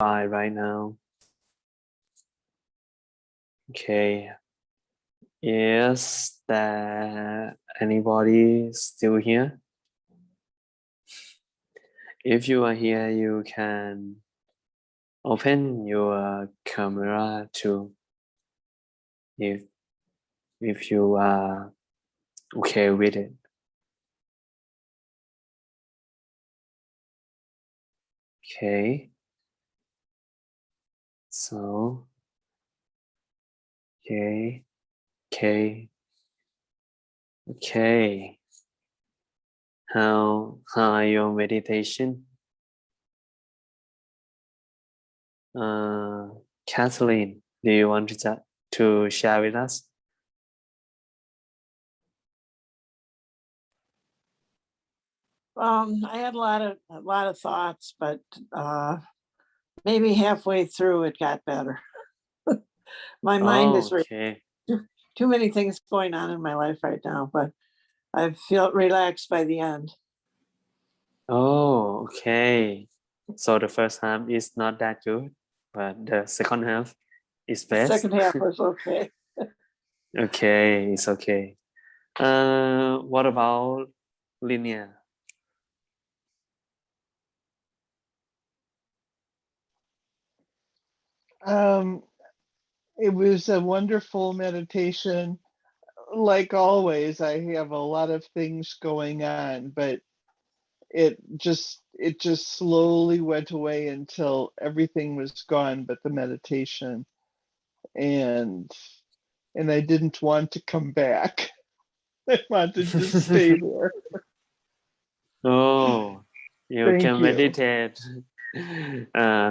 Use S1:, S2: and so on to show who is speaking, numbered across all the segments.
S1: right now. Okay. Is there anybody still here? If you are here, you can open your camera too. If you are okay with it. Okay. So, okay. How are your meditation? Kathleen, do you want to share with us?
S2: I had a lot of thoughts, but maybe halfway through it got better. My mind is
S1: Okay.
S2: too many things going on in my life right now, but I feel relaxed by the end.
S1: Oh, okay. So the first half is not that good, but the second half is
S2: The
S1: best.
S2: second half was okay.
S1: Okay, it's okay. What about linear?
S3: It was a wonderful meditation. Like always, I have a lot of things going on, but it just slowly went away until everything was gone but the meditation. And I didn't want to come back. I wanted to stay there.
S1: Oh, you
S3: Thank
S1: can
S3: you.
S1: meditate.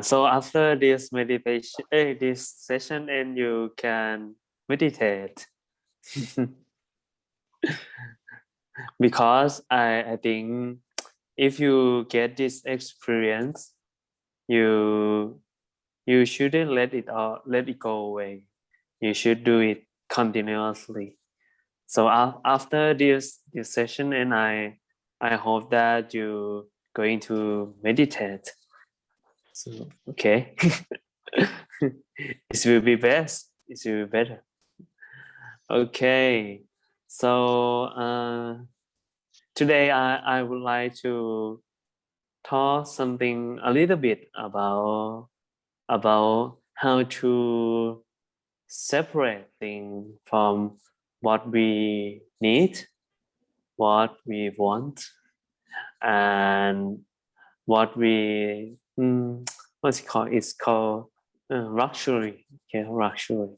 S1: So after this meditation, this session, and you can meditate. Because I think if you get this experience, you shouldn't let it go away. You should do it continuously. So after this session, and I hope that you going to meditate. So okay, it will be best. It will be better. Okay, so today I would like to talk something a little bit about how to separate things from what we need, what we want, and what we what's it called? It's called luxury. Okay, luxury.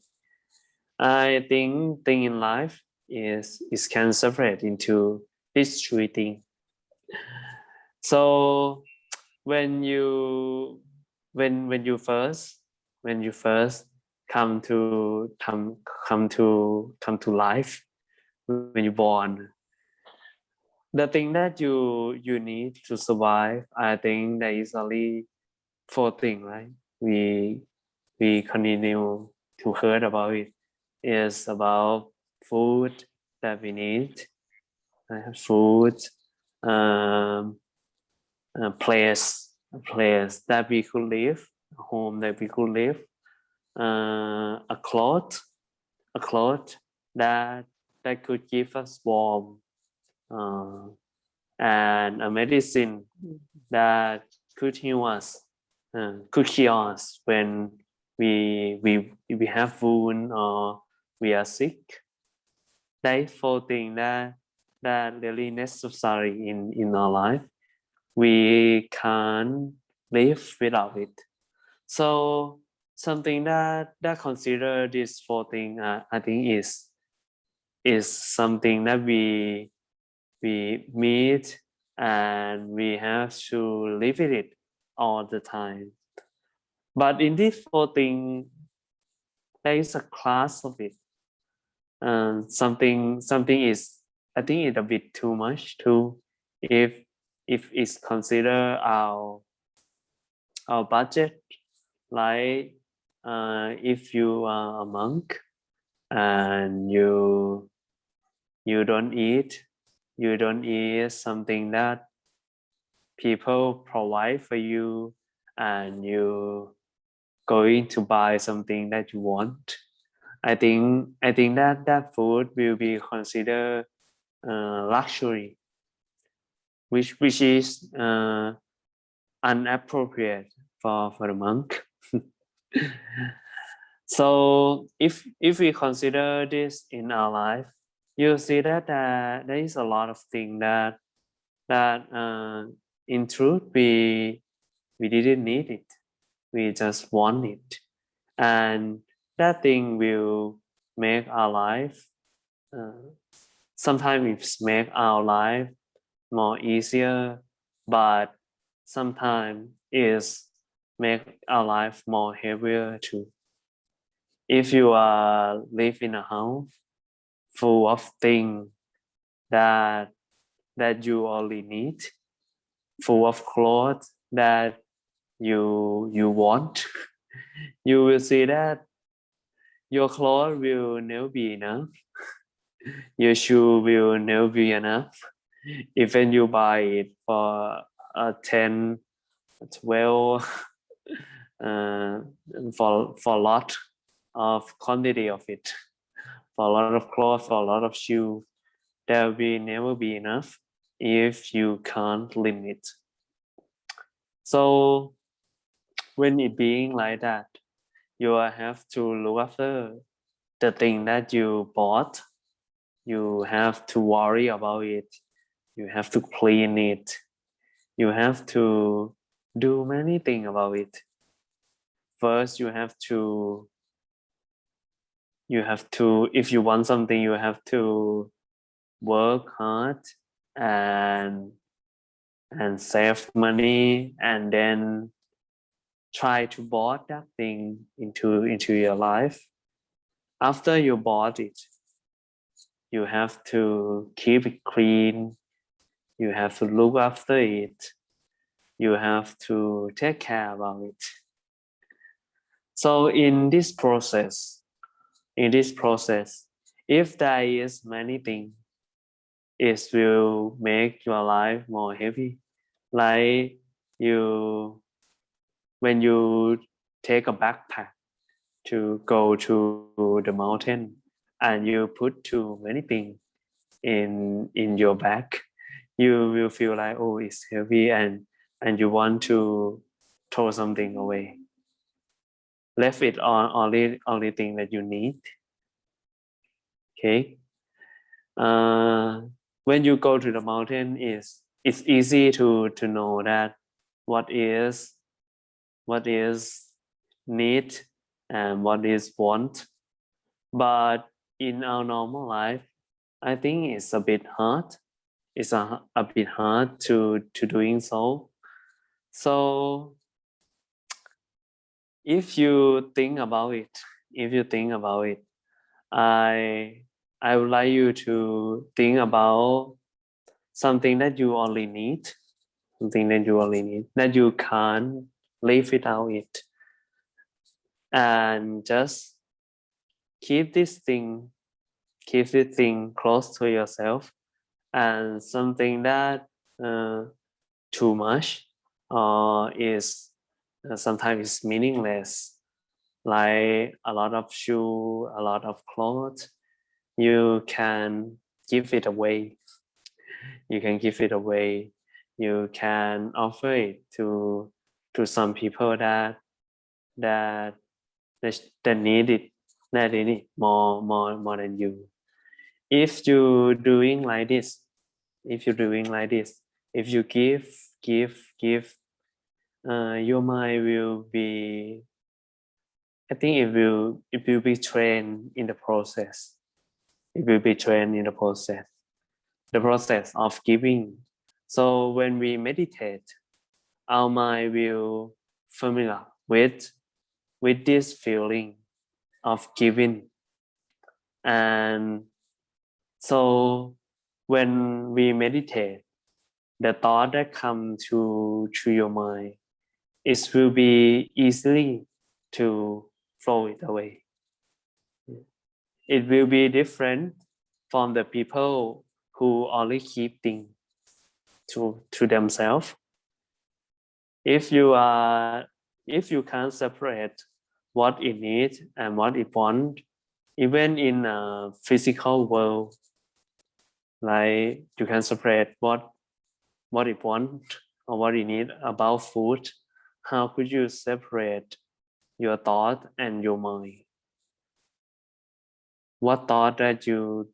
S1: I think thing in life is can separate into these three things. So when you first come to life, when you're born, the thing that you need to survive, I think there is only four things, right? We continue to heard about it. Is about food that we need, food, um, a place that we could live, a home that we could live, a cloth that could give us warm, and a medicine that could heal us, could cure us when we have wound or we are sick. That's four things that really necessary in our life. We can't live without it. So something that consider these four things, I think is something that we meet, and we have to live with it all the time. But in these four things, there is a class of it. Something is, I think it's a bit too much too, if it's consider our budget. Like if you are a monk and you don't eat something that people provide for you, and you going to buy something that you want, I think that food will be considered luxury, which is inappropriate for the monk. So if we consider this in our life, you see that there is a lot of things that in truth we didn't need it, we just want it, and that thing will make our life sometimes it make our life more easier, but sometimes is make our life more heavier too. If you live in a house full of things that you only need, full of clothes that you want, you will see that your clothes will never be enough, your shoe will never be enough. Even you buy it for 10, 12 for a lot of quantity of it, for a lot of clothes, for a lot of shoes, there will never be enough if you can't limit. So when it being like that, you have to look after the thing that you bought. You have to worry about it. You have to clean it. You have to do many things about it. First, you have to, if you want something, you have to work hard and save money, and then try to bought that thing into your life. After you bought it, you have to keep it clean. You have to look after it. You have to take care about it. So in this process, if there is many things, it will make your life more heavy. Like when you take a backpack to go to the mountain and you put too many things in your bag, you will feel like, oh, it's heavy, and you want to throw something away. Left it on only thing that you need. Okay. When you go to the mountain, it's easy to know that what is need and what is want. But in our normal life, I think it's a bit hard. It's a bit hard to doing so. So if you think about it, I would like you to think about something that you only need, that you can't live without it, and just keep this thing close to yourself, and something that too much or is sometimes meaningless, like a lot of shoe, a lot of clothes, you can give it away. You can offer it to some people that need it more than you. If you doing like this, if you give, your mind will be, I think it will be trained in the process. The process of giving. So when we meditate, our mind will familiar with this feeling of giving. And so when we meditate, the thought that come to your mind, it will be easily to flow it away. It will be different from the people who only keep things to themselves. If you can't separate what it needs and what it wants, even in a physical world. Like you can separate what it wants or what it needs about food. How could you separate your thought and your mind? What thought that you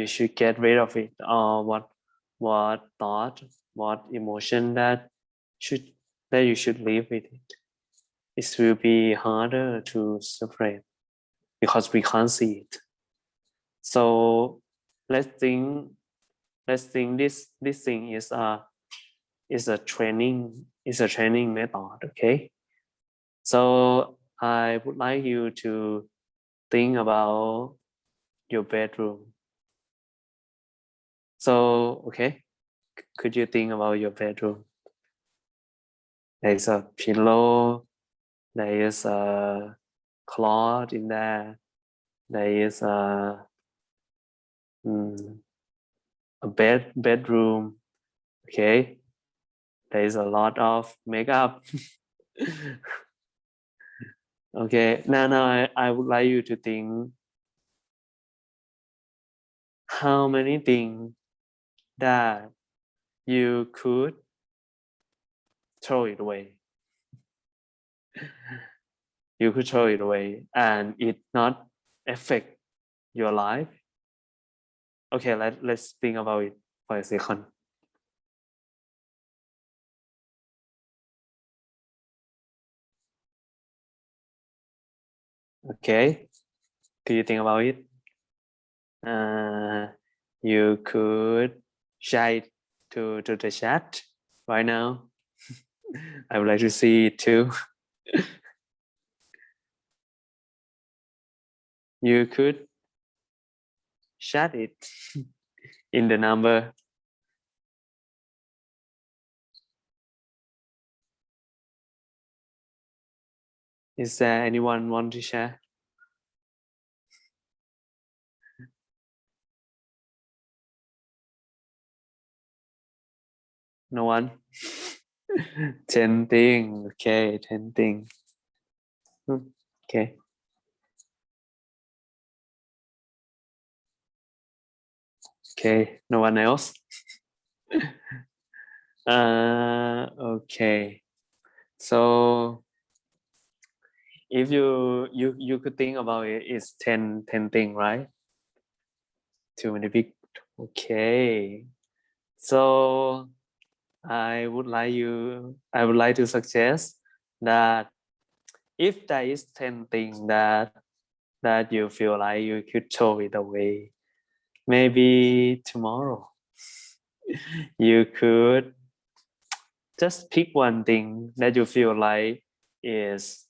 S1: should get rid of it, or what thought, what emotion that you should live with it. It will be harder to separate because we can't see it. So let's think this thing is a training method. Okay, so I would like you to think about your bedroom. So okay, could you think about your bedroom? There is a pillow, there is a cloth in there, there is a bedroom. Okay, there is a lot of makeup. Okay, now I would like you to think how many things that you could throw it away. You could throw it away and it not affect your life. Okay, let's think about it for a second. Okay, could you think about it? You could share it to the chat right now. I would like to see it too. You could chat it in the number. Is there anyone want to share? No one? 10 things. Okay, 10 things. Okay. Okay, no one else? Okay. So if you could think about it, it's 10 things, right? Too many big. Okay. So I would like to suggest that if there is 10 things that you feel like you could throw it away, maybe tomorrow you could just pick one thing that you feel like is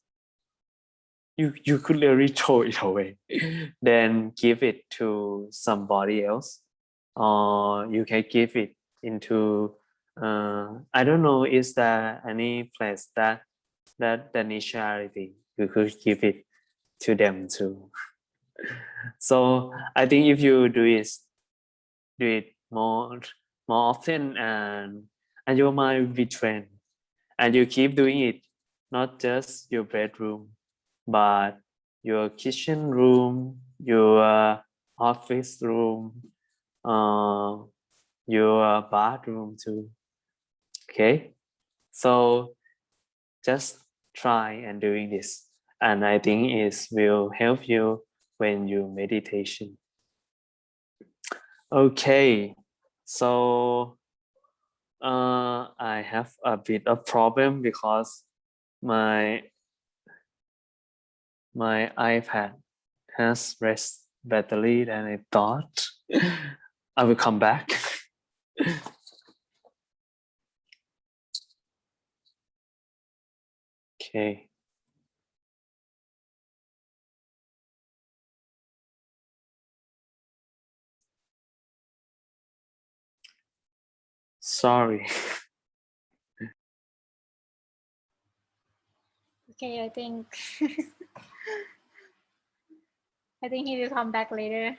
S1: you could really throw it away, then give it to somebody else, or you can give it into I don't know, is there any place that needs charity? You could give it to them too. So I think if you do it more often, and your mind will be trained, and you keep doing it, not just your bedroom, but your kitchen room, your office room, your bathroom too. Okay, so just try and doing this, and I think it will help you when you meditation. Okay, so I have a bit of problem because my iPad has less battery than I thought. I will come back. Okay. Sorry.
S4: Okay, I think he will come back later.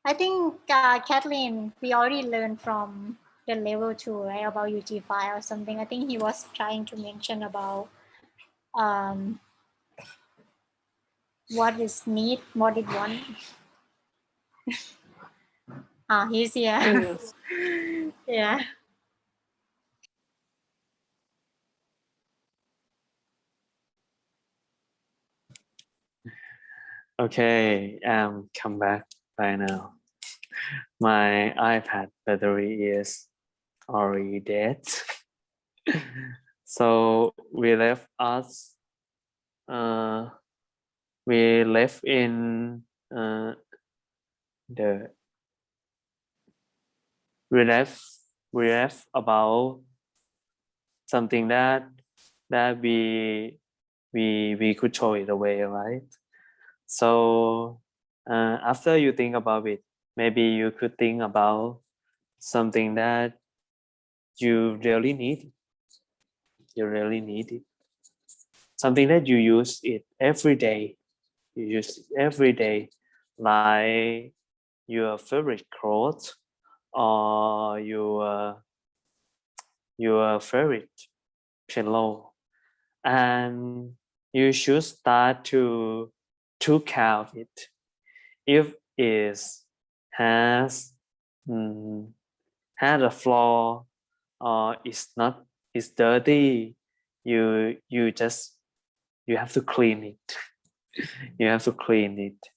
S4: I think Kathleen, we already learned from the level 2, right, about UT5 or something. I think he was trying to mention about what is need, what it want. He's here.
S2: Yes.
S4: Yeah.
S1: Okay, come back by now. My iPad battery is already dead. So we left in the we left about something that we could throw it away, right? So after you think about it, maybe you could think about something that you really need. You really need it. Something that you use it every day. You use it every day, like your favorite clothes or your favorite pillow, and you should start to count it. If it has has a flaw or it's dirty, you have to clean it. You have to clean it.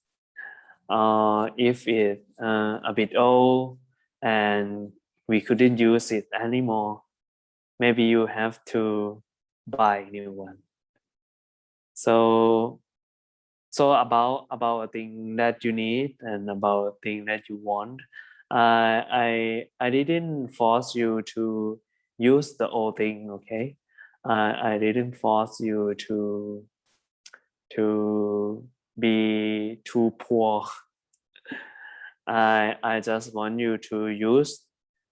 S1: If it's a bit old and we couldn't use it anymore, maybe you have to buy a new one. So about a thing that you need and about a thing that you want, I didn't force you to use the old thing, okay? I didn't force you to be too poor. I just want you to use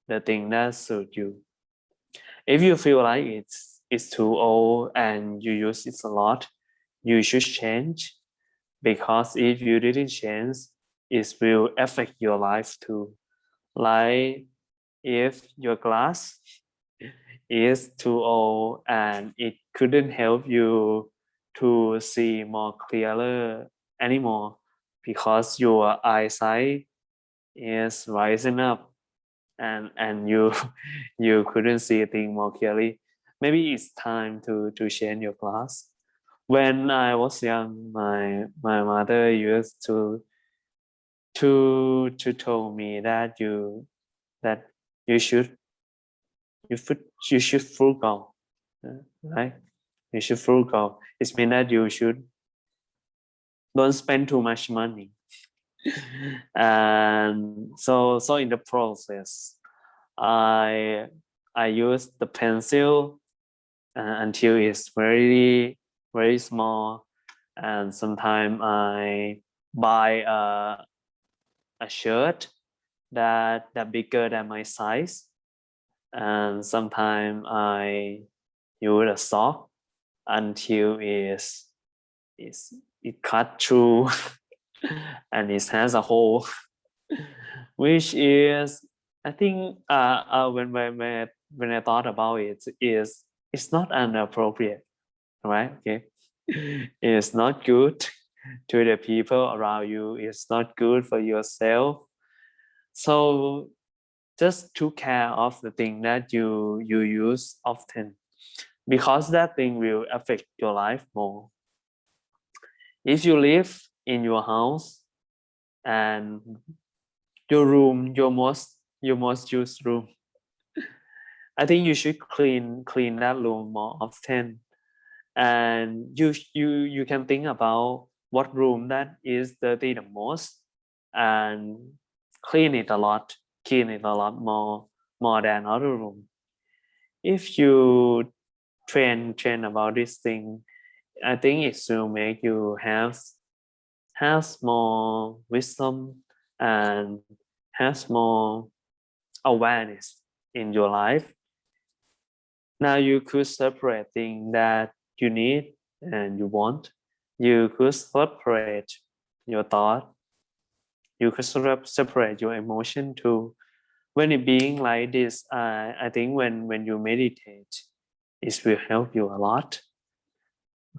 S1: the thing that suits you. If you feel like it's too old and you use it a lot, you should change, because if you didn't change, it will affect your life too. Like if your glass is too old and it couldn't help you to see more clearer anymore because your eyesight is rising up and you you couldn't see a thing more clearly, maybe it's time to change your glass. When I was young, my mother used to tell me that you should you should frugal, right? You should frugal. It means that you should don't spend too much money. And so in the process, I use the pencil until it's very very small, and sometimes I buy a shirt that bigger than my size, and sometimes I use a sock until it cut through and it has a hole, which is, I think when I thought about it, is it's not inappropriate, right? Okay, it's not good to the people around you. It's not good for yourself. So just take care of the thing that you use often, because that thing will affect your life more. If you live in your house and your room, your most used room, I think you should clean that room more often. And you can think about what room that is dirty the most and clean it a lot more than other room. If you train about this thing, I think it will make you have more wisdom and has more awareness in your life. Now you could separate things that you need and you want. You could separate your thought. You could separate your emotion too. When it being like this, I think when you meditate, it will help you a lot.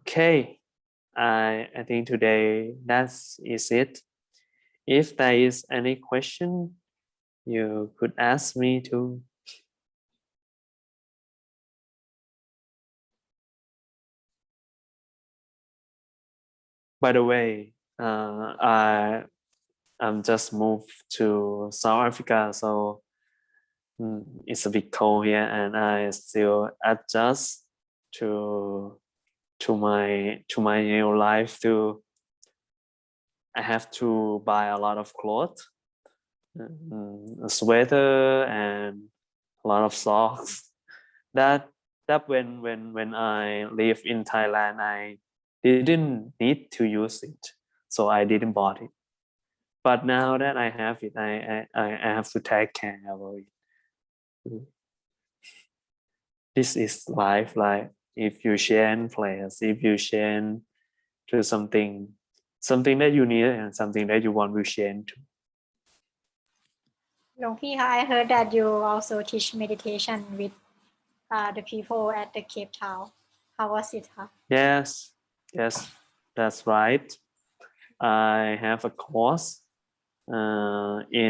S1: Okay, I think today that is it. If there is any question, you could ask me too. By the way, I'm just moved to South Africa, so it's a bit cold here, and I still adjust to my new life too. I have to buy a lot of clothes, a sweater, and a lot of socks. That when I live in Thailand, I didn't need to use it, so I didn't bought it. But now that I have it, I have to take care of it. This is life. Like if you change place, if you change to something that you need and something that you want to change to.
S4: หลวงพี่คะ I heard that you also teach meditation with the people at the Cape Town. How was it, huh?
S1: Yes, that's right. I have a course in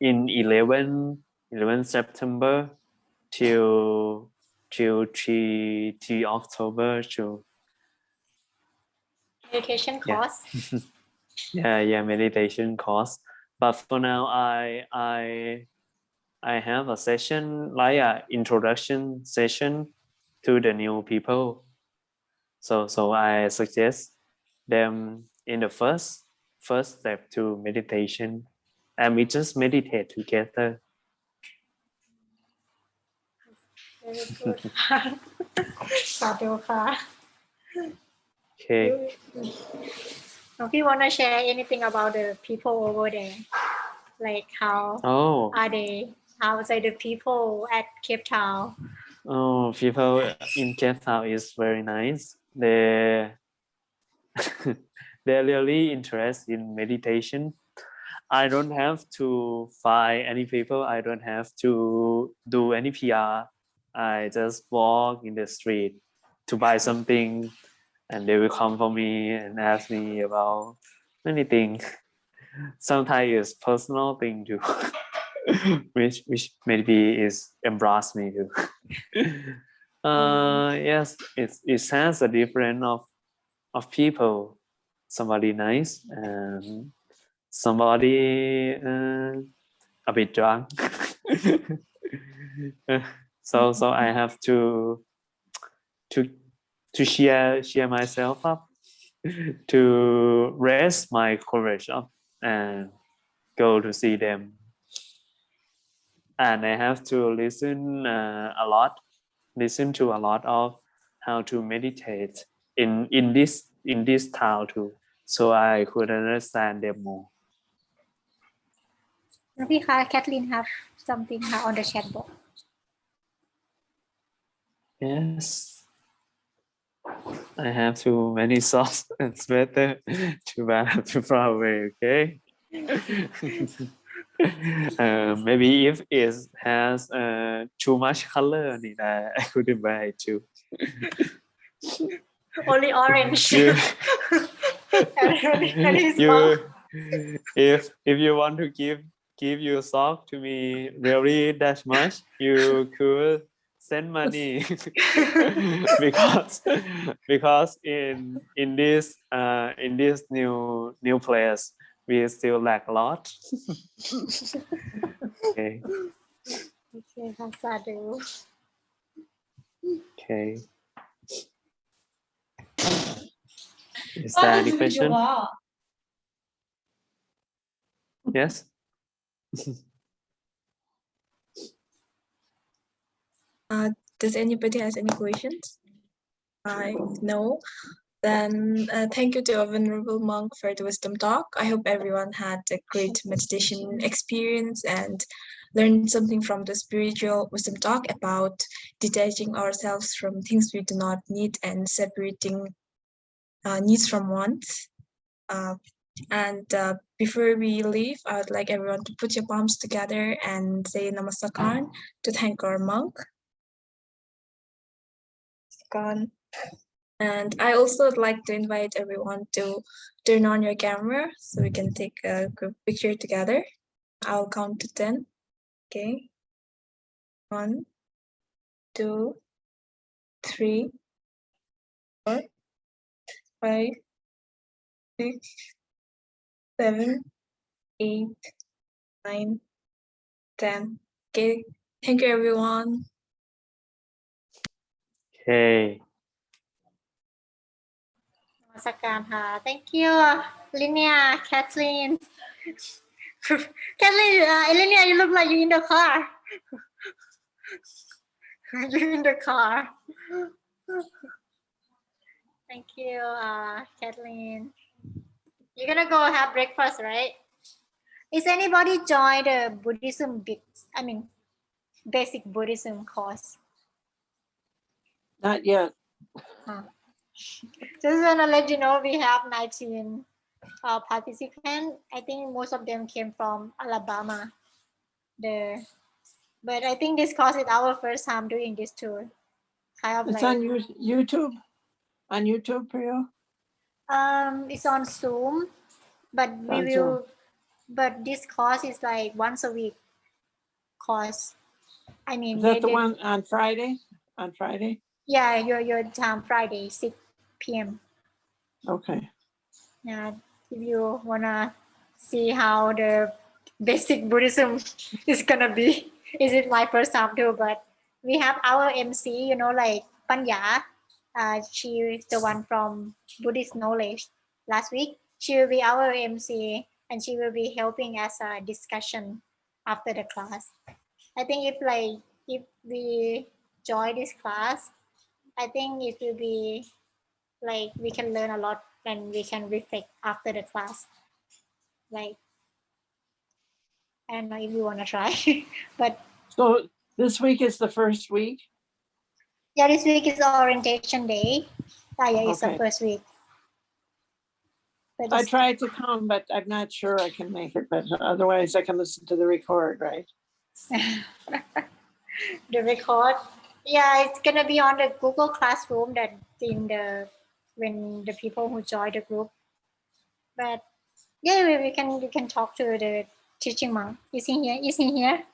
S1: 11 September till 3 October to
S4: Meditation course.
S1: yeah meditation course. But for now I have a session like a introduction session to the new people. So I suggest them in the first step to meditation, and we just meditate together.
S4: Very good. สาธุค่ะ
S1: Okay.
S4: หลวงพี่ want to share anything about the people over there, like how are they, how are the people at Cape Town?
S1: People in Cape Town is very nice. They're really interested in meditation. I don't have to find any people. I don't have to do any PR. I just walk in the street to buy something, and they will come for me and ask me about many things. Sometimes it's personal thing too, which maybe is embarrass me too. Yes, it has a difference of people. Somebody nice and somebody a bit drunk. So I have to cheer myself up, to raise my courage up and go to see them. And I have to listen to a lot of how to meditate in this town too, so I could understand them more.
S4: หลวงพี่คะ Kathleen have something on the chat box.
S1: Yes, I have too many socks and sweater. Too bad I have to far away. Okay. Maybe if it has too much color in it, I couldn't buy it too.
S4: Only orange.
S1: If you want to give your sock to me really that much, you could send money. because in this new place we still lack a lot. Okay.
S4: Okay, ค่ะ สาธุ
S1: Okay. Is there any question? Yes.
S5: Does anybody has any questions? No. Then thank you to our venerable monk for the wisdom talk. I hope everyone had a great meditation experience and learned something from the spiritual wisdom talk about detaching ourselves from things we do not need and separating needs from wants. And before we leave, I would like everyone to put your palms together and say Namaskaran to thank our monk. Namaskaran. And I also would like to invite everyone to turn on your camera so we can take a group picture together. I'll count to 10. Okay. 1, 2, 3, 4, 5, 6, 7, 8, 9, 10. Okay. Thank you, everyone.
S1: Okay.
S4: Namaskar. Thank you, Linnea, Kathleen. Kathleen, Linnea, you look like you're in the car. You're in the car. Thank you, Kathleen. You're gonna go have breakfast, right? Is anybody joined the basic Buddhism course?
S2: Not yet.
S4: Just wanna let you know we have 19 participants. I think most of them came from Alabama. But I think this course is our first time doing this tour.
S2: It's on YouTube. On YouTube, Priyo?
S4: It's on Zoom, but but this course is like once a week course. I mean,
S2: is that the one on Friday? On Friday?
S4: Yeah, your time Friday, 6 p.m.
S2: Okay.
S4: Yeah, if you wanna see how the basic Buddhism is gonna be, is it my first time too? But we have our MC, like Panya. She is the one from Buddhist Knowledge. Last week, she will be our MC, and she will be helping us a discussion after the class. I think if we join this class, I think it will be like we can learn a lot and we can reflect after the class. Like, I don't know if you want to try, but
S2: so this week is the first week?
S4: Yeah, this week is orientation day. Yeah, it's the first week.
S2: I tried to come, but I'm not sure I can make it, but otherwise I can listen to the record, right?
S4: The record. Yeah, it's gonna be on the Google Classroom that when the people who join the group. But yeah, we can talk to the teaching monk. Is he here? Is he here?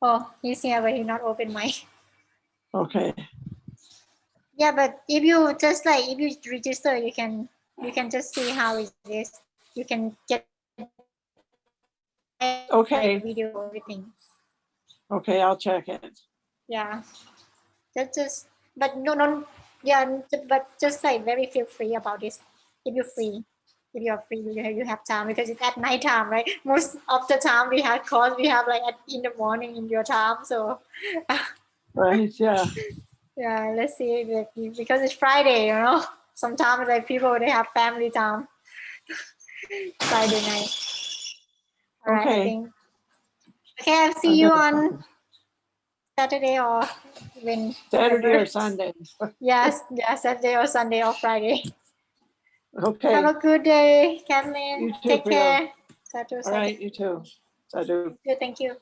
S4: Oh, he's here, but he's not open mic.
S2: Okay.
S4: Yeah, but if you register, you can just see how it is. You can get
S2: Okay.
S4: Video, everything.
S2: Okay, I'll check it.
S4: Yeah, but but just very feel free about this. If you're free, you have time, because it's at night time, right? Most of the time we have course, we have in the morning in your time, so.
S2: Right, yeah.
S4: Yeah, let's see, because it's Friday, sometimes people, they have family time. Friday night. All right, I think. Okay, I'll see you on Saturday or when.
S2: Saturday or Sunday.
S4: Yes, Saturday or Sunday or Friday.
S2: Okay.
S4: Have a good day, Kathleen.
S2: You too,
S4: Take
S2: Priya.
S4: care.
S2: All right, you too. Sadhu.
S4: Good, thank you.